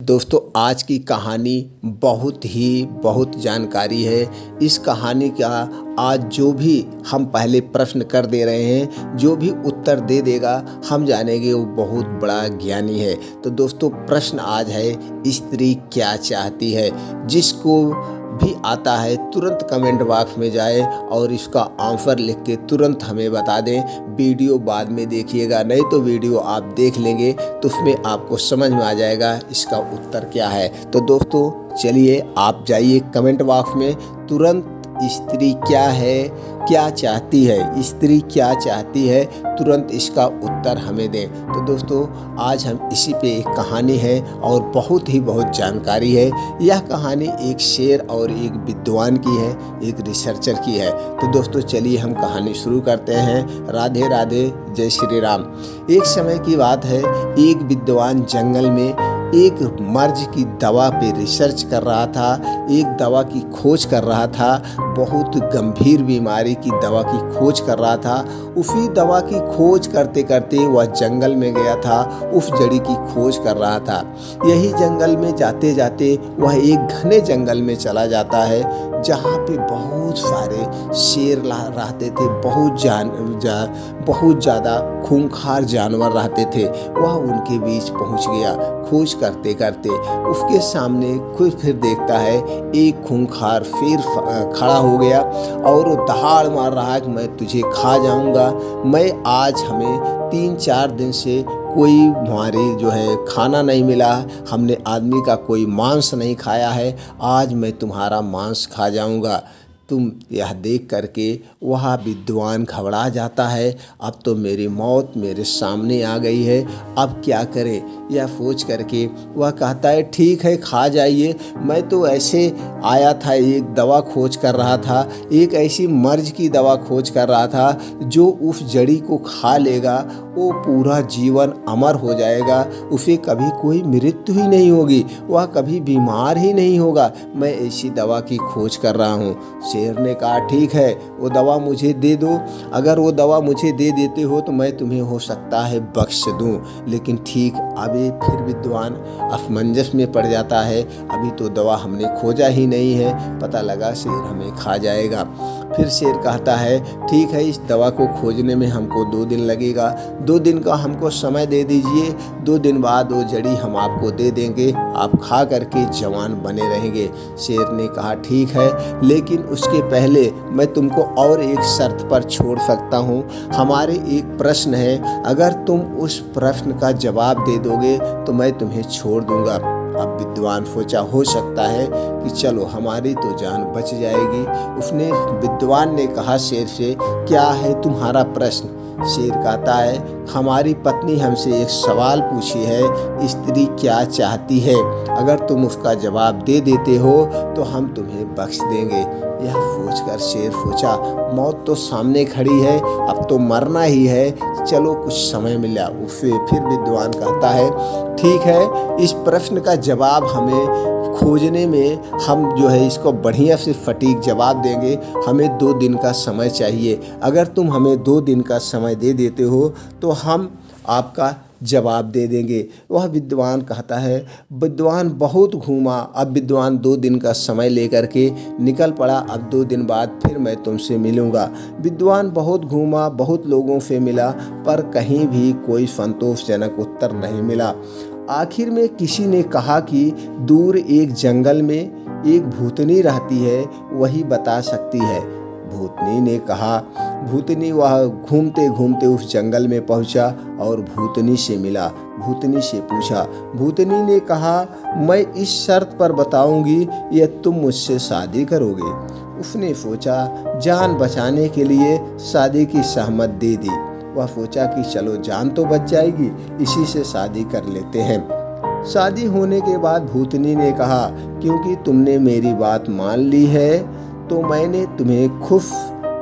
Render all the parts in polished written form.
दोस्तों आज की कहानी बहुत जानकारी है। इस कहानी का आज जो भी हम पहले प्रश्न कर दे रहे हैं, जो भी उत्तर दे देगा हम जानेंगे वो बहुत बड़ा ज्ञानी है। तो दोस्तों प्रश्न आज है, स्त्री क्या चाहती है? जिसको भी आता है तुरंत कमेंट बॉक्स में जाए और इसका आंसर लिख के तुरंत हमें बता दें। वीडियो बाद में देखिएगा, नहीं तो वीडियो आप देख लेंगे तो उसमें आपको समझ में आ जाएगा इसका उत्तर क्या है। तो दोस्तों चलिए आप जाइए कमेंट बॉक्स में तुरंत स्त्री क्या चाहती है, स्त्री क्या चाहती है, तुरंत इसका उत्तर हमें दें। तो दोस्तों आज हम इसी पे एक कहानी है और बहुत जानकारी है। यह कहानी एक शेर और एक विद्वान की है, एक रिसर्चर की है। तो दोस्तों चलिए हम कहानी शुरू करते हैं। राधे राधे, जय श्री राम। एक समय की बात है, एक विद्वान जंगल में एक मर्ज की दवा पे रिसर्च कर रहा था, एक दवा की खोज कर रहा था, बहुत गंभीर बीमारी की दवा की खोज कर रहा था। उसी दवा की खोज करते करते वह जंगल में गया था, उस जड़ी की खोज कर रहा था। यही जंगल में जाते जाते वह एक घने जंगल में चला जाता है, जहाँ पे बहुत सारे शेर रहते थे, बहुत ज़्यादा खूंखार जानवर रहते थे। वह उनके बीच पहुँच गया। खोज करते करते उसके सामने फिर देखता है एक खूंखार शेर खड़ा हो गया और वो दहाड़ मार रहा है कि मैं तुझे खा जाऊंगा। मैं आज हमें 3-4 दिन से कोई हमारे जो है खाना नहीं मिला, हमने आदमी का कोई मांस नहीं खाया है, आज मैं तुम्हारा मांस खा जाऊंगा। तुम यह देख करके वह विद्वान घबरा जाता है, अब तो मेरी मौत मेरे सामने आ गई है, अब क्या करें? यह सोच करके वह कहता है ठीक है खा जाइए, मैं तो ऐसे आया था, एक दवा खोज कर रहा था, एक ऐसी मर्ज की दवा खोज कर रहा था जो उस जड़ी को खा लेगा वो पूरा जीवन अमर हो जाएगा, उसे कभी कोई मृत्यु ही नहीं होगी, वह कभी बीमार ही नहीं होगा। मैं ऐसी दवा की खोज कर रहा हूँ। शेर ने कहा ठीक है वो दवा मुझे दे दो, अगर वो दवा मुझे दे देते हो तो मैं तुम्हें हो सकता है बख्श दूँ। लेकिन ठीक अभी फिर विद्वान असमंजस में पड़ जाता है, अभी तो दवा हमने खोजा ही नहीं है, पता लगा शेर हमें खा जाएगा। फिर शेर कहता है ठीक है इस दवा को खोजने में हमको 2 दिन लगेगा, 2 दिन का हमको समय दे दीजिए, 2 दिन बाद वो जड़ी हम आपको दे देंगे, आप खा करके जवान बने रहेंगे। शेर ने कहा ठीक है, लेकिन उसके पहले मैं तुमको और एक शर्त पर छोड़ सकता हूँ। हमारे एक प्रश्न है, अगर तुम उस प्रश्न का जवाब दे दोगे तो मैं तुम्हें छोड़ दूंगा। अब विद्वान सोचा हो सकता है कि चलो हमारी तो जान बच जाएगी। विद्वान ने कहा शेर से क्या है तुम्हारा प्रश्न? शेर कहता है हमारी पत्नी हमसे एक सवाल पूछी है, स्त्री क्या चाहती है, अगर तुम उसका जवाब दे देते हो तो हम तुम्हें बख्श देंगे। यह सोचकर शेर सोचा मौत तो सामने खड़ी है, अब तो मरना ही है, चलो कुछ समय मिला। उसे फिर विद्वान कहता है ठीक है इस प्रश्न का जवाब हमें खोजने में हम जो है इसको बढ़िया से सटीक जवाब देंगे, हमें 2 दिन का समय चाहिए, अगर तुम हमें 2 दिन का समय दे देते हो तो हम आपका जवाब दे देंगे। वह विद्वान कहता है, विद्वान बहुत घूमा, अब विद्वान 2 दिन का समय लेकर के निकल पड़ा, अब 2 दिन बाद फिर मैं तुमसे मिलूँगा। विद्वान बहुत घूमा, बहुत लोगों से मिला, पर कहीं भी कोई संतोषजनक उत्तर नहीं मिला। आखिर में किसी ने कहा कि दूर एक जंगल में एक भूतनी रहती है, वही बता सकती है। भूतनी ने कहा, भूतनी वह घूमते घूमते उस जंगल में पहुंचा और भूतनी से मिला। भूतनी से पूछा, भूतनी ने कहा मैं इस शर्त पर बताऊंगी यह तुम मुझसे शादी करोगे। उसने सोचा जान बचाने के लिए शादी की सहमत दे दी। वह सोचा कि चलो जान तो बच जाएगी, इसी से शादी कर लेते हैं। शादी होने के बाद भूतनी ने कहा क्योंकि तुमने मेरी बात मान ली है तो मैंने तुम्हें खुश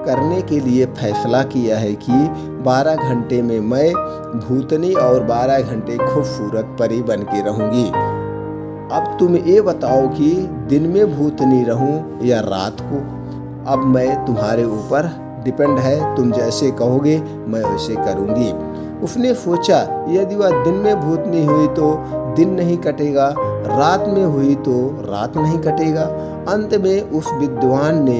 करने के लिए फैसला किया है कि 12 घंटे में मैं भूतनी और 12 घंटे खूबसूरत परी बन के रहूँगी। अब तुम ये बताओ कि दिन में भूतनी रहूँ या रात को, अब मैं तुम्हारे ऊपर डिपेंड है, तुम जैसे कहोगे मैं वैसे करूँगी। उसने सोचा यदि वह दिन में भूतनी हुई तो दिन नहीं कटेगा रात में हुई तो रात नहीं कटेगा। अंत में उस विद्वान ने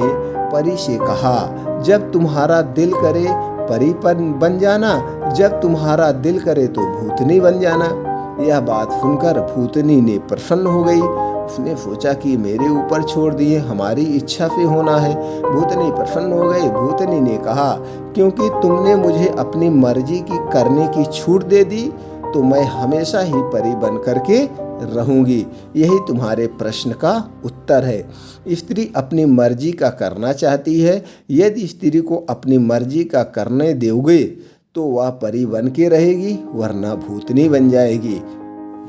परी से कहा, जब तुम्हारा दिल करे परी बन जाना, जब तुम्हारा दिल करे तो भूतनी बन जाना। यह बात सुनकर भूतनी ने प्रसन्न हो गई। उसने सोचा कि मेरे ऊपर छोड़ दिए, हमारी इच्छा से होना है। भूतनी प्रसन्न हो गई। भूतनी ने कहा, क्योंकि तुमने मुझे अपनी मर्जी की करने की छूट दे दी तो मैं हमेशा ही परी बन करके रहूंगी। यही तुम्हारे प्रश्न का उत्तर है। स्त्री अपनी मर्जी का करना चाहती है। यदि स्त्री को अपनी मर्जी का करने दोगे तो वह परी बन के रहेगी, वरना भूतनी बन जाएगी।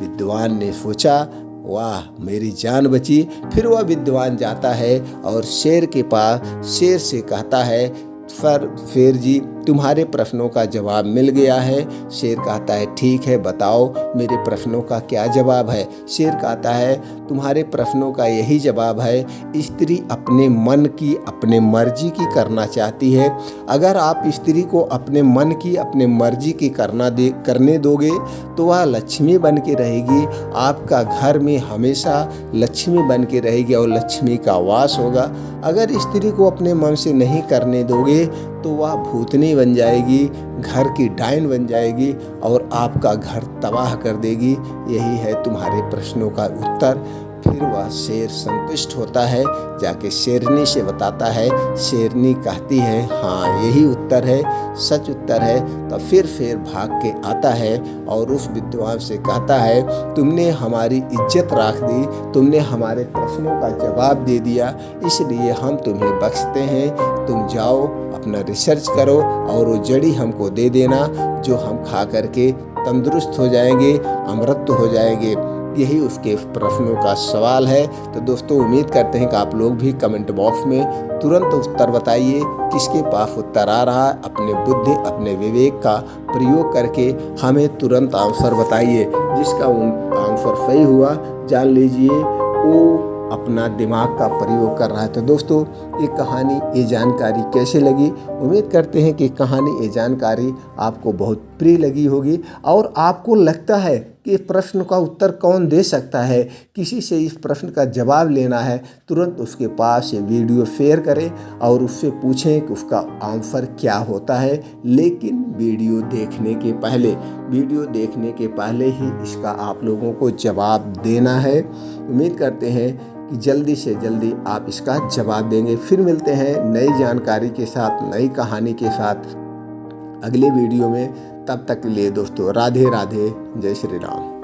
विद्वान ने सोचा, वाह मेरी जान बची। फिर वह विद्वान जाता है और शेर के पास शेर से कहता है, शेर जी तुम्हारे प्रश्नों का जवाब मिल गया है। शेर कहता है, ठीक है बताओ मेरे प्रश्नों का क्या जवाब है। शेर कहता है, तुम्हारे प्रश्नों का यही जवाब है, स्त्री अपने मन की अपने मर्जी की करना चाहती है। अगर आप स्त्री को अपने मन की अपने मर्जी की करने दोगे तो वह लक्ष्मी बन के रहेगी। आपका घर में हमेशा लक्ष्मी बन के रहेगी और लक्ष्मी का वास होगा। अगर स्त्री को अपने मन से नहीं करने दोगे तो वह भूतनी बन जाएगी, घर की डायन बन जाएगी और आपका घर तबाह कर देगी। यही है तुम्हारे प्रश्नों का उत्तर। फिर वह शेर संतुष्ट होता है, जाके शेरनी से बताता है। शेरनी कहती है, हाँ यही उत्तर है, सच उत्तर है। तब फिर शेर भाग के आता है और उस विद्वान से कहता है, तुमने हमारी इज्जत रख दी, तुमने हमारे प्रश्नों का जवाब दे दिया, इसलिए हम तुम्हें बख्शते हैं। तुम जाओ अपना रिसर्च करो और वो जड़ी हमको दे देना, जो हम खा करके तंदुरुस्त हो जाएंगे, अमृत हो जाएंगे। यही उसके प्रश्नों का सवाल है। तो दोस्तों उम्मीद करते हैं कि आप लोग भी कमेंट बॉक्स में तुरंत उत्तर बताइए, किसके पास उत्तर आ रहा है। अपने बुद्धि अपने विवेक का प्रयोग करके हमें तुरंत आंसर बताइए। जिसका आंसर सही हुआ जान लीजिए वो अपना दिमाग का प्रयोग कर रहा है। तो दोस्तों ये कहानी ये जानकारी कैसे लगी? उम्मीद करते हैं कि कहानी ये जानकारी आपको बहुत प्रिय लगी होगी और आपको लगता है कि इस प्रश्न का उत्तर कौन दे सकता है, किसी से इस प्रश्न का जवाब लेना है, तुरंत उसके पास ये वीडियो शेयर करें और उससे पूछें कि उसका आंसर क्या होता है। लेकिन वीडियो देखने के पहले ही इसका आप लोगों को जवाब देना है। उम्मीद करते हैं कि जल्दी से जल्दी आप इसका जवाब देंगे। फिर मिलते हैं नई जानकारी के साथ, नई कहानी के साथ अगले वीडियो में। तब तक के लिए दोस्तों राधे राधे, जय श्री राम।